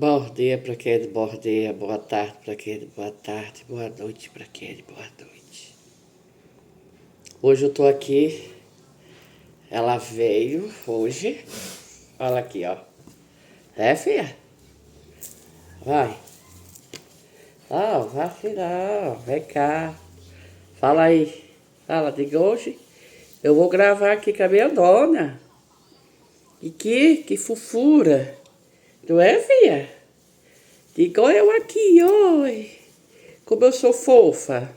Bom dia para quem é de bom dia, boa tarde para quem é de boa tarde, boa noite para quem é de boa noite. Hoje eu tô aqui, ela veio hoje, olha aqui, ó. É, filha? Vai. Vai, filha, vem cá. Fala aí. Fala, diga hoje. Eu vou gravar aqui com a minha dona. E que fofura. Não é, filha? Diga eu aqui, oi. Como eu sou fofa.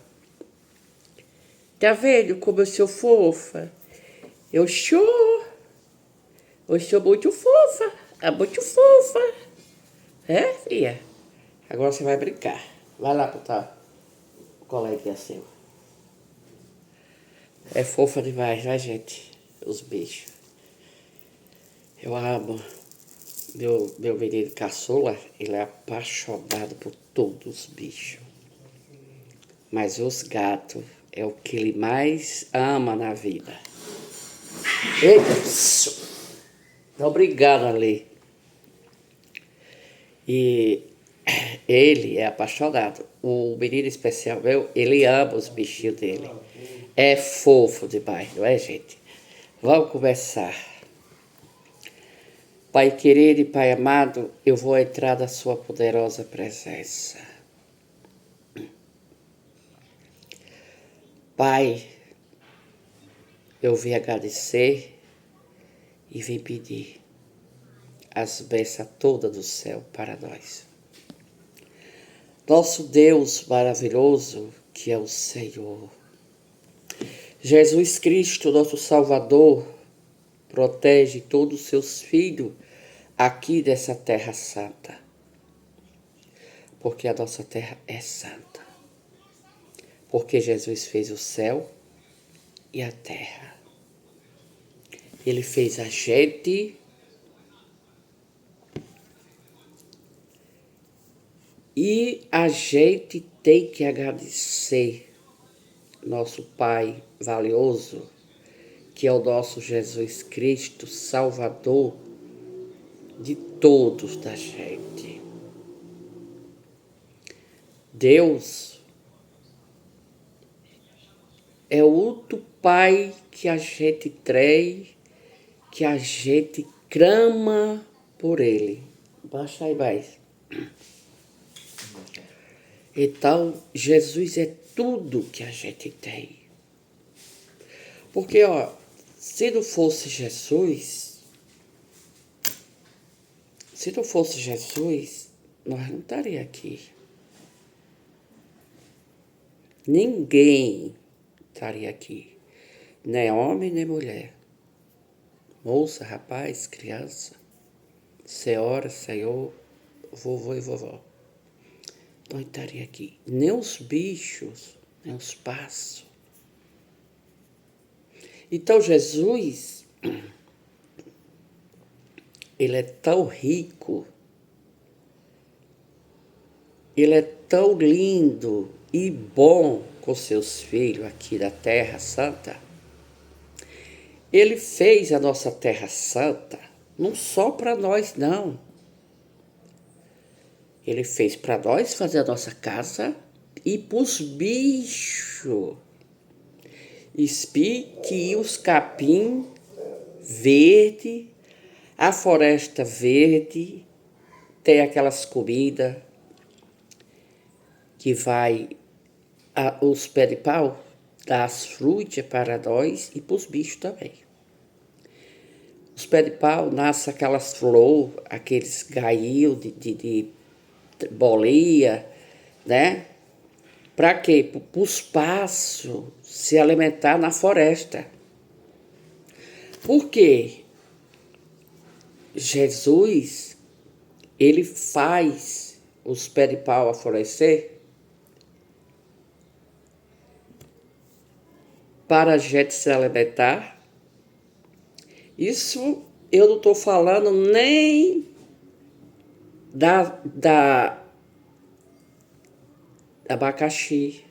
Tá vendo como eu sou fofa? Eu sou. Eu sou muito fofa. É muito fofa. É, filha? Agora você vai brincar. Vai lá botar o coleguinha seu. É fofa demais, né, gente? Os bichos. Eu amo. Meu menino caçula, ele é apaixonado por todos os bichos. Mas os gatos é o que ele mais ama na vida. Eita! Obrigado, Ali. E ele é apaixonado. O menino especial meu, ele ama os bichinhos dele. É fofo demais, não é, gente? Vamos começar. Pai querido e Pai amado, eu vou entrar na sua poderosa presença. Pai, eu vim agradecer e vim pedir as bênçãos todas do céu para nós. Nosso Deus maravilhoso, que é o Senhor. Jesus Cristo, nosso Salvador, protege todos os seus filhos aqui dessa terra santa. Porque a nossa terra é santa. Porque Jesus fez o céu e a terra. Ele fez a gente e a gente tem que agradecer nosso Pai valioso, que é o nosso Jesus Cristo, Salvador de todos da gente. Deus é outro Pai que a gente traz, que a gente clama por Ele. Baixa aí mais. Então, Jesus é tudo que a gente tem. Porque, se não fosse Jesus, nós não estaríamos aqui. Ninguém estaria aqui. Nem homem, nem mulher. Moça, rapaz, criança, senhora, senhor, vovô e vovó. Não estaria aqui. Nem os bichos, nem os passos. Então Jesus, ele é tão rico, ele é tão lindo e bom com seus filhos aqui da Terra Santa. Ele fez a nossa Terra Santa não só para nós, não. Ele fez para nós fazer a nossa casa e para os bichos. Espique e os capim verde, a floresta verde, tem aquelas comidas que vai os pés de pau, dá as frutas para nós e para os bichos também. Os pés de pau nascem aquelas flores, aqueles gaios de boleia, né? Para quê? Para os pássaros se alimentar na floresta. Por quê? Jesus, ele faz os pés de pau florescer para a gente se alimentar. Isso eu não estou falando nem da abacaxi,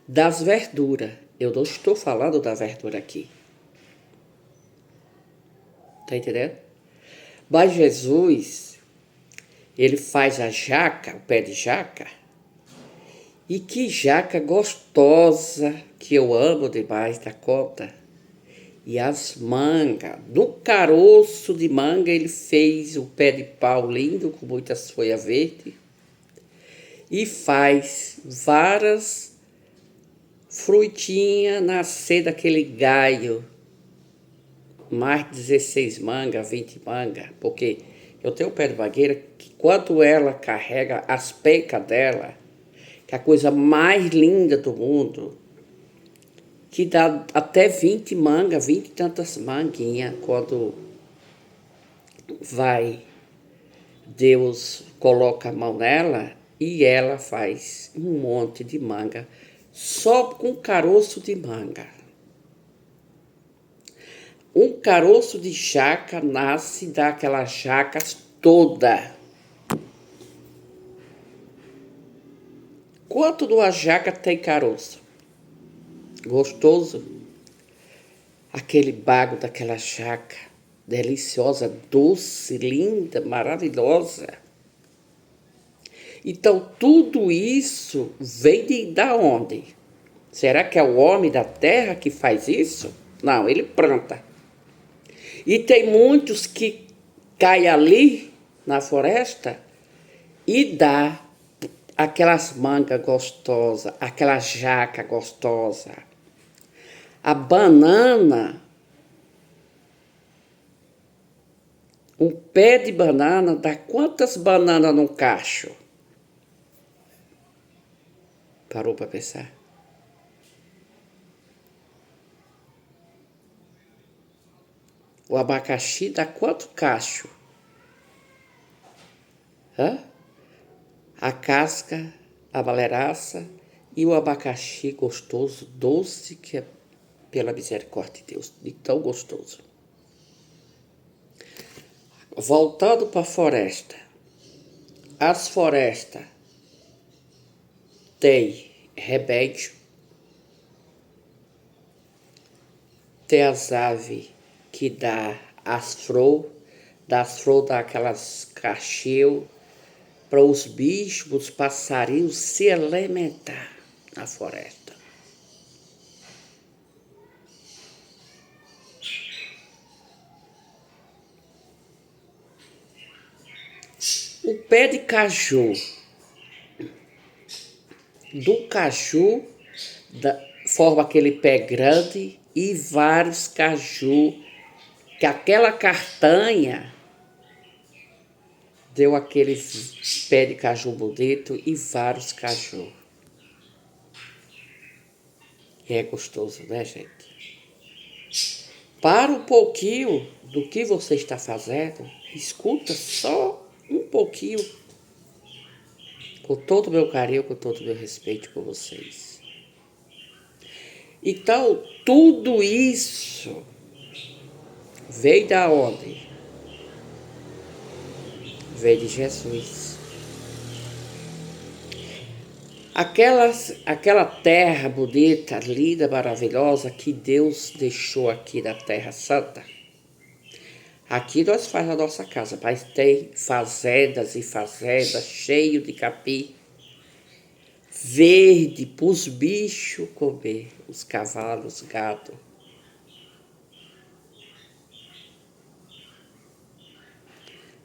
das verduras. Eu não estou falando da verdura aqui. Tá entendendo? Mas Jesus, ele faz a jaca, o pé de jaca. E que jaca gostosa, que eu amo demais da conta. E as mangas, no caroço de manga ele fez o pé de pau lindo, com muitas folhas verdes. E faz várias frutinhas nascer daquele galho. Mais de 16 mangas, 20 mangas. Porque eu tenho o pé de mangueira que quando ela carrega as pecas dela, que é a coisa mais linda do mundo, que dá até 20 mangas, 20 e tantas manguinhas, quando Deus coloca a mão nela e ela faz um monte de manga, só com caroço de manga. Um caroço de jaca nasce daquelas jacas toda. Quanto de uma jaca tem caroço? Gostoso. Aquele bago daquela jaca, deliciosa, doce, linda, maravilhosa. Então, tudo isso vem da onde? Será que é o homem da terra que faz isso? Não, ele planta. E tem muitos que caem ali na floresta e dá aquelas mangas gostosas, aquela jaca gostosa. A banana, um pé de banana dá quantas bananas num cacho? Parou para pensar? O abacaxi dá quanto cacho? Hã? A casca, a madeiraça e o abacaxi gostoso, doce, que é pela misericórdia de Deus, de tão gostoso. Voltando para a floresta. As florestas têm remédio, tem as aves que dá as flores, das flores dá aquelas cacheu, para os bichos, os passarinhos se alimentar na floresta. O pé de caju, do caju forma aquele pé grande e vários caju, que aquela castanha deu aquele pé de caju bonito e vários caju. E é gostoso, né, gente? Para um pouquinho do que você está fazendo, escuta só um pouquinho, com todo o meu carinho, com todo o meu respeito por vocês. Então, tudo isso veio da onde? Veio de Jesus. Aquela terra bonita, linda, maravilhosa que Deus deixou aqui na Terra Santa. Aqui nós faz a nossa casa, mas tem fazendas e fazendas cheias de capim verde para os bichos comer, os cavalos, os gatos.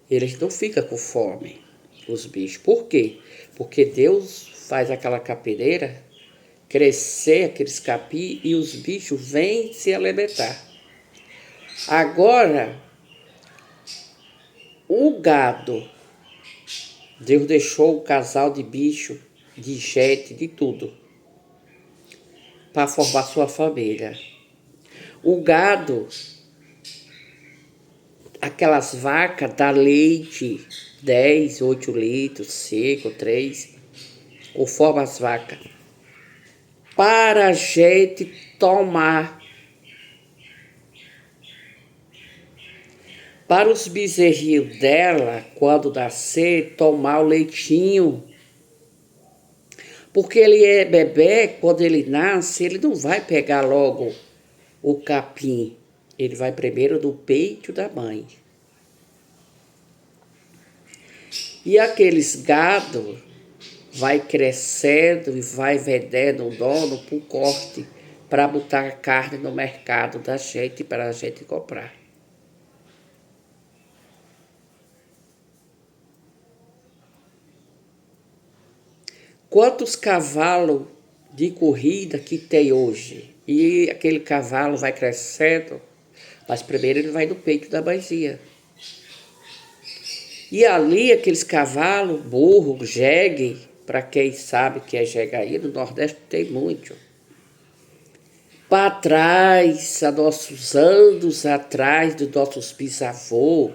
Eles não ficam com fome, os bichos. Por quê? Porque Deus faz aquela capineira crescer, aqueles capim, e os bichos vêm se alimentar. Agora, o gado, Deus deixou um casal de bicho, de gente, de tudo, para formar sua família. O gado, aquelas vacas dá leite, 10, 8 litros, seco, 3, conforme as vacas, para a gente tomar. Para os bezerrinhos dela, quando nascer, tomar o leitinho. Porque ele é bebê, quando ele nasce, ele não vai pegar logo o capim. Ele vai primeiro no peito da mãe. E aqueles gado vai crescendo e vai vendendo o dono por corte para botar a carne no mercado da gente para a gente comprar. Quantos cavalos de corrida que tem hoje? E aquele cavalo vai crescendo, mas primeiro ele vai no peito da mãezinha. E ali aqueles cavalos, burro, jegue, para quem sabe que é jegue aí, no Nordeste tem muito. Para trás, há nossos anos atrás, dos nossos bisavôs,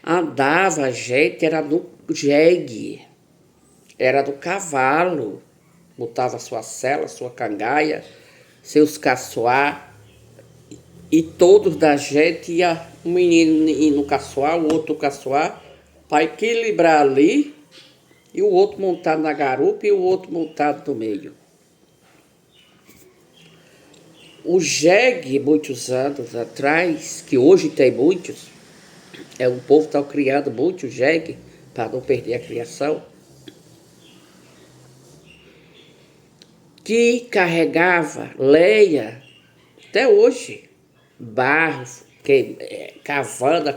andava a gente, era no jegue, era do cavalo, botava sua sela, sua cangaia, seus caçoar, e todos da gente ia, um menino ir no caçoar, o outro caçoar, para equilibrar ali, e o outro montado na garupa e o outro montado no meio. O jegue, muitos anos atrás, que hoje tem muitos, o povo está criando muito jegue para não perder a criação, que carregava lenha, até hoje, barro, cavando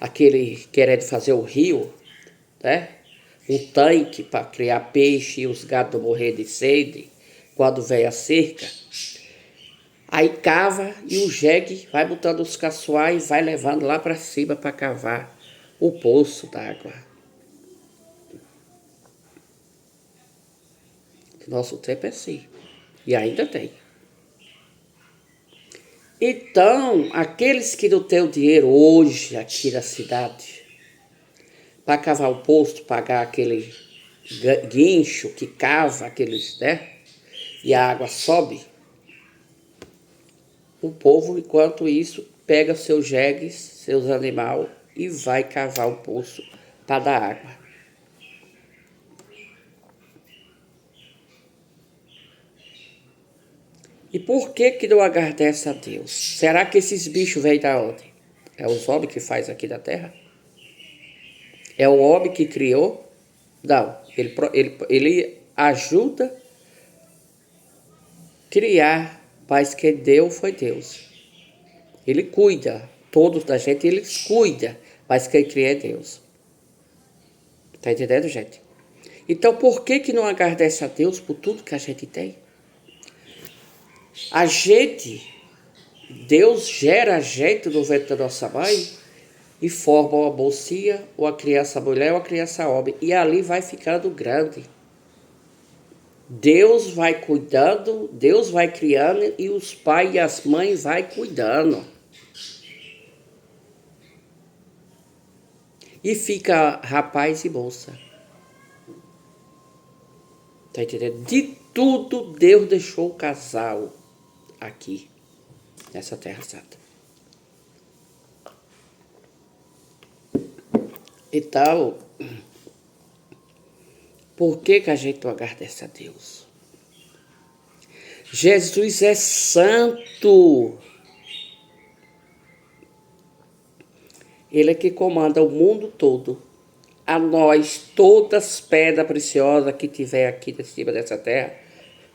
aquele querendo fazer o rio, né? Um tanque para criar peixe e os gados morrer de sede quando vem a cerca. Aí cava e o jegue vai botando os caçoais e vai levando lá para cima para cavar o poço d'água. Nosso tempo é assim. E ainda tem. Então, aqueles que não têm o dinheiro hoje aqui na cidade, para cavar o poço, pagar aquele guincho que cava aqueles, né? E a água sobe, o povo, enquanto isso, pega seus jegues, seus animais e vai cavar o poço para dar água. E por que não agradece a Deus? Será que esses bichos vêm da onde? É os homens que faz aqui da terra? É o homem que criou? Não, ele ajuda a criar, mas quem deu foi Deus. Ele cuida, todos da gente, ele cuida, mas quem cria é Deus. Tá entendendo, gente? Então, por que não agradece a Deus por tudo que a gente tem? A gente, Deus gera a gente no ventre da nossa mãe e forma uma mocinha, ou a criança mulher, ou a criança homem. E ali vai ficando grande. Deus vai cuidando, Deus vai criando e os pais e as mães vai cuidando. E fica rapaz e moça. Tá entendendo? De tudo Deus deixou o casal aqui, nessa Terra Santa. Então, por que a gente não agradece a Deus? Jesus é santo. Ele é que comanda o mundo todo. A nós, todas as pedras preciosas que tiver aqui em cima dessa terra,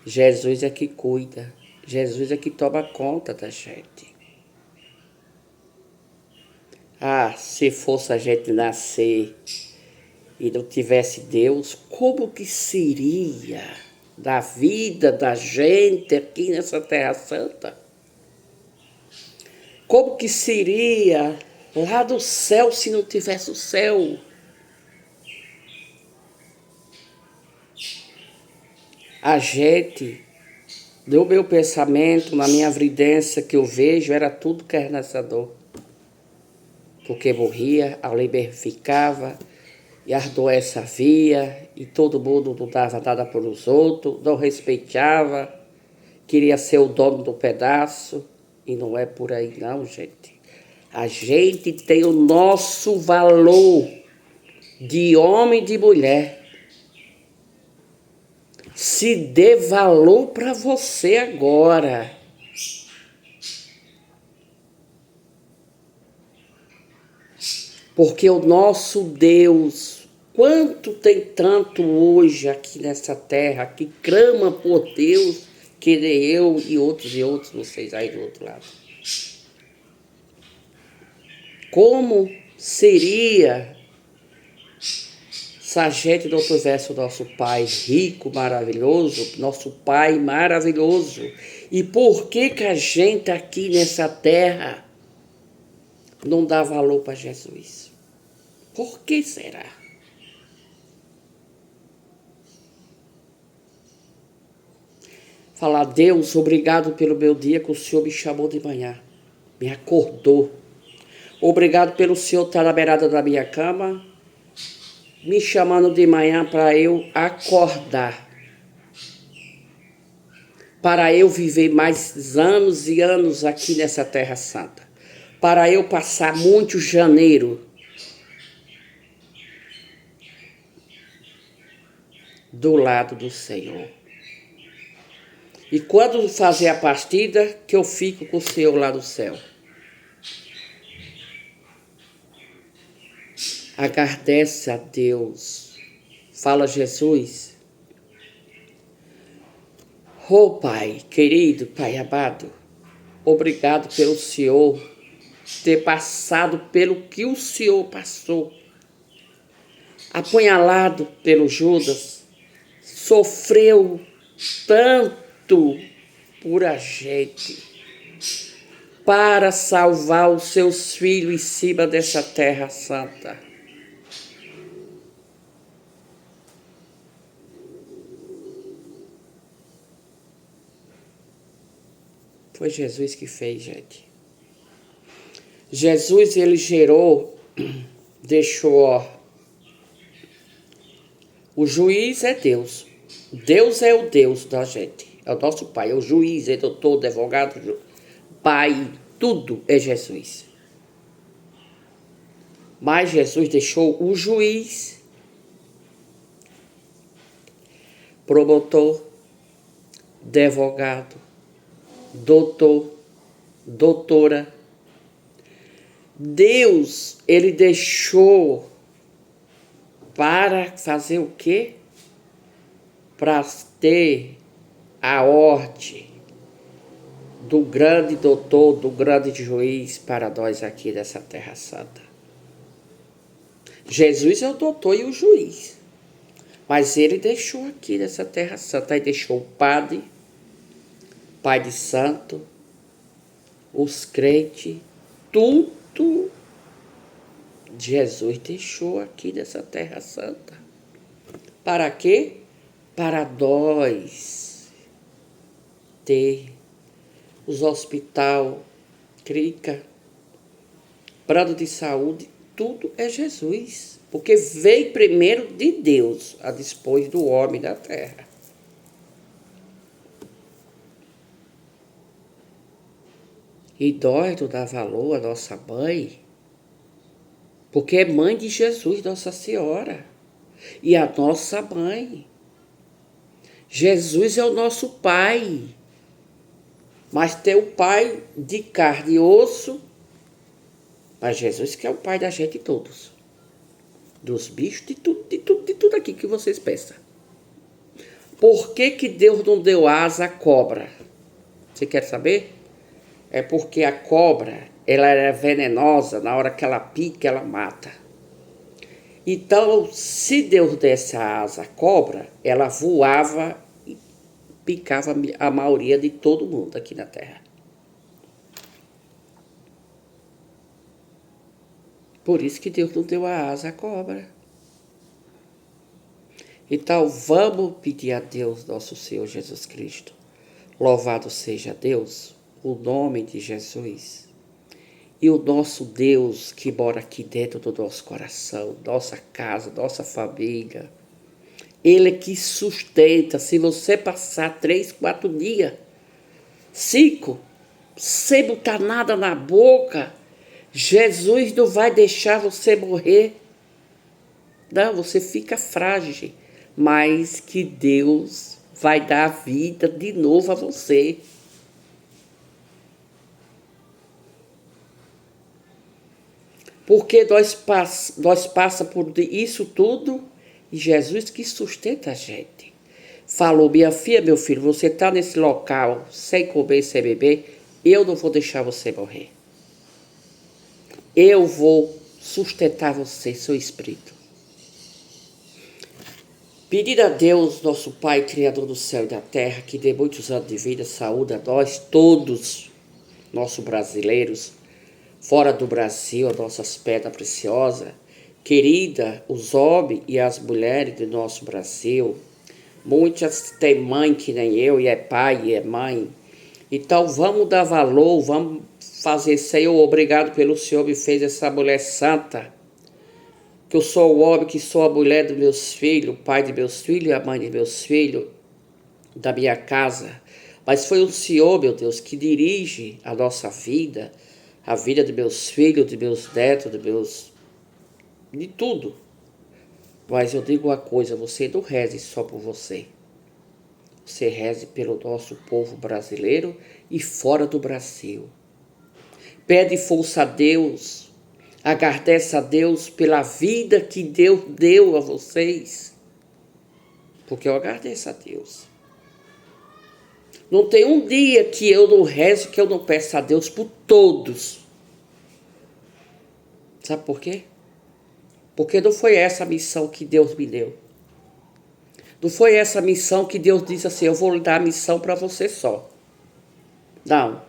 Jesus é que cuida. Jesus é que toma conta da gente. Ah, se fosse a gente nascer e não tivesse Deus, como que seria da vida da gente aqui nessa Terra Santa? Como que seria lá do céu se não tivesse o céu? A gente, no meu pensamento, na minha evidência que eu vejo, era tudo carnecedor. Porque morria, a lei ficava, e as doenças havia, e todo mundo não dava nada para os outros, não respeitava, queria ser o dono do pedaço, e não é por aí não, gente. A gente tem o nosso valor de homem e de mulher. Se dê valor para você agora. Porque o nosso Deus, quanto tem tanto hoje aqui nessa terra, que clama por Deus, que nem eu e outros, vocês aí do outro lado. Como seria se a gente não tivesse o nosso Pai rico, maravilhoso, nosso Pai maravilhoso? E por que que a gente aqui nessa terra não dá valor para Jesus? Por que será? Falar, Deus, obrigado pelo meu dia que o Senhor me chamou de manhã, me acordou. Obrigado pelo Senhor estar na beirada da minha cama, me chamando de manhã para eu acordar. Para eu viver mais anos e anos aqui nessa Terra Santa. Para eu passar muito janeiro do lado do Senhor. E quando fazer a partida, que eu fico com o Senhor lá do céu. Agradece a Deus. Fala, Jesus. Oh, Pai, querido, Pai amado, obrigado pelo Senhor ter passado pelo que o Senhor passou. Apunhalado pelo Judas, sofreu tanto por a gente, para salvar os seus filhos em cima dessa terra santa. Foi Jesus que fez, gente. Jesus, ele gerou, deixou, ó. O juiz é Deus. Deus é o Deus da gente. É o nosso Pai, é o juiz, é o doutor, o advogado, Pai, tudo é Jesus. Mas Jesus deixou o juiz, promotor, advogado, doutor, doutora. Deus, ele deixou para fazer o quê? Para ter a ordem do grande doutor, do grande juiz para nós aqui nessa Terra Santa. Jesus é o doutor e o juiz. Mas ele deixou aqui nessa Terra Santa. Aí deixou o padre, pai de santo, os crentes, tudo Jesus deixou aqui nessa Terra Santa. Para quê? Para nós ter os hospital, clínica, plano de saúde, tudo é Jesus. Porque veio primeiro de Deus a dispor do homem da terra. E nós não dá valor à nossa mãe, porque é mãe de Jesus, Nossa Senhora. E a nossa mãe. Jesus é o nosso Pai. Mas tem o Pai de carne e osso. Mas Jesus que é o Pai da gente todos. Dos bichos, de tudo aqui que vocês pensam. Por que que Deus não deu asa à cobra? Você quer saber? É porque a cobra, ela é venenosa, na hora que ela pica, ela mata. Então, se Deus desse a asa à cobra, ela voava e picava a maioria de todo mundo aqui na Terra. Por isso que Deus não deu a asa à cobra. Então, vamos pedir a Deus, nosso Senhor Jesus Cristo. Louvado seja Deus, o nome de Jesus. E o nosso Deus que mora aqui dentro do nosso coração, nossa casa, nossa família. Ele que sustenta. Se você passar 3, 4 dias, 5, sem botar nada na boca, Jesus não vai deixar você morrer. Não, você fica frágil. Mas que Deus vai dar a vida de novo a você. Porque nós passa por isso tudo e Jesus que sustenta a gente. Falou, minha filha, meu filho, você está nesse local sem comer, sem beber, eu não vou deixar você morrer. Eu vou sustentar você, seu espírito. Pedir a Deus, nosso Pai, Criador do céu e da terra, que dê muitos anos de vida, saúde a nós todos, nossos brasileiros, fora do Brasil, as nossas pedras preciosas, querida, os homens e as mulheres do nosso Brasil. Muitas têm mãe que nem eu, e é pai e é mãe. Então vamos dar valor, vamos fazer, Senhor, obrigado pelo Senhor me fez essa mulher santa. Que eu sou o homem, que sou a mulher dos meus filhos, o pai de meus filhos e a mãe de meus filhos, da minha casa. Mas foi o Senhor, meu Deus, que dirige a nossa vida, a vida de meus filhos, de meus netos, de tudo. Mas eu digo uma coisa, você não reze só por você. Você reze pelo nosso povo brasileiro e fora do Brasil. Pede força a Deus, agradece a Deus pela vida que Deus deu a vocês. Porque eu agradeço a Deus. Não tem um dia que eu não rezo, que eu não peço a Deus por todos. Sabe por quê? Porque não foi essa a missão que Deus me deu. Não foi essa a missão que Deus disse assim, eu vou dar a missão para você só. Não.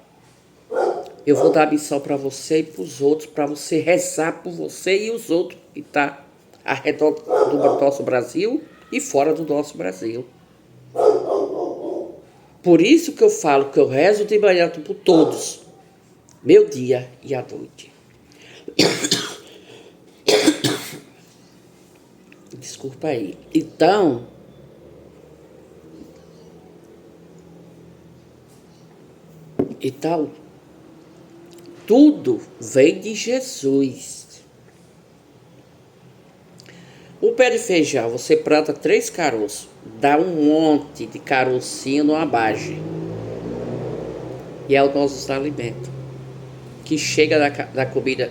Eu vou dar a missão para você e para os outros, para você rezar por você e os outros que estão ao redor do nosso Brasil e fora do nosso Brasil. Por isso que eu falo que eu rezo de manhã por todos, meu dia e à noite. Desculpa aí. Então, tudo vem de Jesus. O pé de feijão, você planta 3 caroços, dá um monte de carocinho no abage. E é o nosso alimento, que chega da comida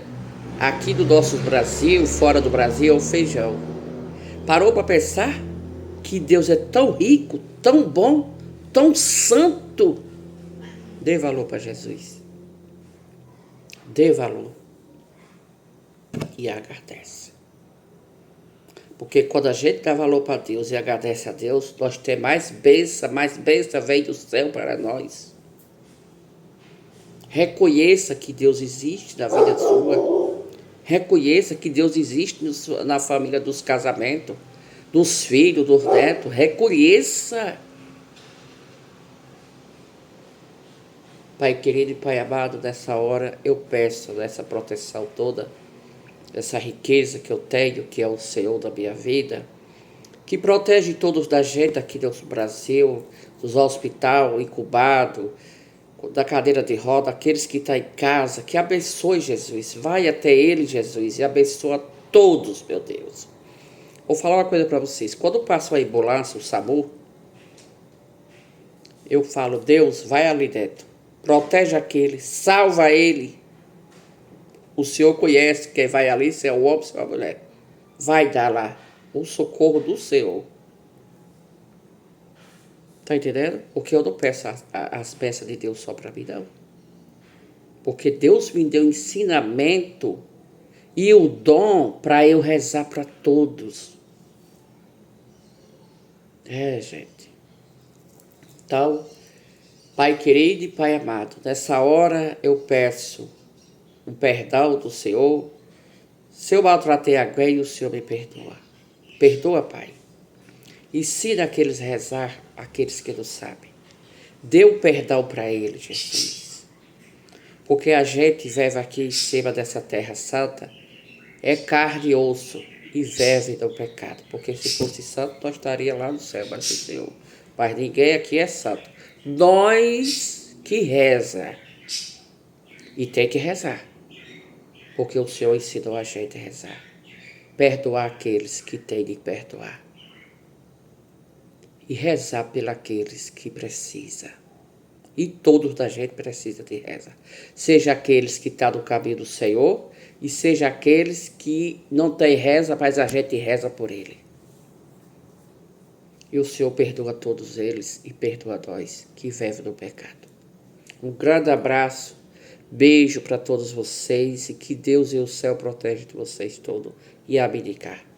aqui do nosso Brasil, fora do Brasil, é o feijão. Parou para pensar que Deus é tão rico, tão bom, tão santo? Dê valor para Jesus. Dê valor. E agradece. Porque quando a gente dá valor para Deus e agradece a Deus, nós temos mais bênção vem do céu para nós. Reconheça que Deus existe na vida sua. Reconheça que Deus existe na família dos casamentos, dos filhos, dos netos. Reconheça. Pai querido e Pai amado, nessa hora eu peço essa proteção toda, essa riqueza que eu tenho, que é o Senhor da minha vida, que protege todos da gente aqui do Brasil, dos hospitais, incubado, da cadeira de roda, aqueles que estão em casa, que abençoe Jesus, vai até ele, Jesus, e abençoa todos, meu Deus. Vou falar uma coisa para vocês, quando passa a ambulância, o SAMU, eu falo, Deus, vai ali dentro, protege aquele, salva ele. O Senhor conhece quem vai ali, se é o homem, se é a mulher. Vai dar lá o socorro do Senhor. Tá entendendo? Porque eu não peço as peças de Deus só para mim, não. Porque Deus me deu ensinamento e o dom para eu rezar para todos. Gente. Então, Pai querido e Pai amado, nessa hora eu peço o perdão do Senhor. Se eu maltratei alguém, o Senhor me perdoa. Perdoa, Pai. Ensina aqueles a rezar, aqueles que não sabem. Dê o perdão para eles, Jesus. Porque a gente vive aqui em cima dessa terra santa, é carne e osso e vive do pecado. Porque se fosse santo, nós estaríamos lá no céu, mas o Senhor. Mas ninguém aqui é santo. Nós que reza. E tem que rezar. Porque o Senhor ensinou a gente a rezar. Perdoar aqueles que têm de perdoar. E rezar pelos que precisam. E todos da gente precisam de reza. Seja aqueles que estão no caminho do Senhor e seja aqueles que não têm reza, mas a gente reza por ele. E o Senhor perdoa todos eles e perdoa nós que vivemos no pecado. Um grande abraço, beijo para todos vocês e que Deus e o céu protejam de vocês todos e abdicar.